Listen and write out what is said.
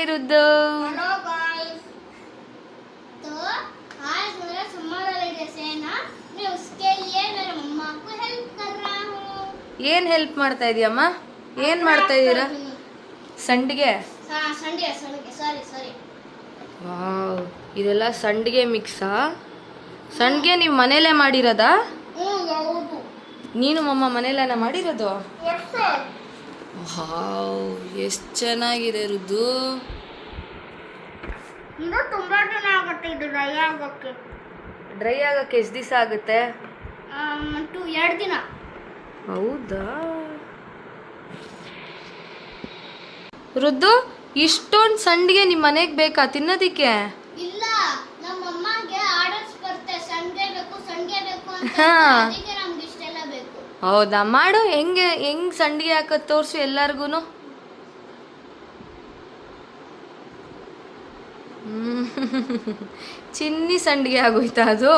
हाय Ruddu. Hello guys. तो आज मेरा समर हॉलीडेज है ना, मैं उसके लिए मेरे मम्मा को हेल्प कर रहा हूँ। ಏನ್ ಹೆಲ್ಪ್ ಮಾಡ್ತಾ ಇದೀಯಮ್ಮ? ಏನ್ ಮಾಡ್ತಾ ಇದೀರಾ? ಸಂಡಿಗೆ. ಸಂಡಿಗೆ ಸಾರಿ ವಾವ್, ಇದೆಲ್ಲ ಸಂಡಿಗೆ ಮಿಕ್ಸಾ? ಸಂಡಿಗೆ ನೀವು ಮನೇಲೇ ಮಾಡಿರೋದಾ? ಹೌದು. ನೀನು ಮಮ್ಮ ಮನೇಲೇನ ಮಾಡಿರೋದು? ಎಸ್. ವಾವ್, ಎಷ್ಟು ಚೆನ್ನಾಗಿದೆ ರುದ್ದು. ಇದು ತುಂಬಾ ದಿನ ಆಗುತ್ತೆ ಇದು ಡ್ರೈ ಆಗೋಕ್ಕೆ. ಡ್ರೈ ಆಗಕ್ಕೆ ಎಷ್ಟು ದಿವಸ ಆಗುತ್ತೆ? 2 ದಿನ. ಹೌದಾ? ರುದ್ದು, ಇಷ್ಟೊಂದು ಸಂಡಿಗೆ ನಿಮ್ಮ ಮನೆಗೆ ಬೇಕಾ ತಿನ್ನೋದಿಕ್ಕೆ? ಇಲ್ಲ, ನಮ್ಮ ಅಮ್ಮಗೆ ಆರ್ಡರ್ಸ್ ಬರುತ್ತೆ, ಸಂಡಿಗೆ ಬೇಕು ಅಂತ. ಹಾ. ಅದಕ್ಕೆ ನಮ್ಗೆ ಇಷ್ಟೆಲ್ಲ ಬೇಕು. ಹೌದಾ? ಮಾಡು, ಹೆಂಗ್ ಸಂಡಿಗೆ ಹಾಕೋದು ತೋರಿಸು ಎಲ್ಲಾರ್ಗು. ಚಿನ್ನಿ ಸಂಡಿಗೆ ಆಗೋಯ್ತಾ ಅದು?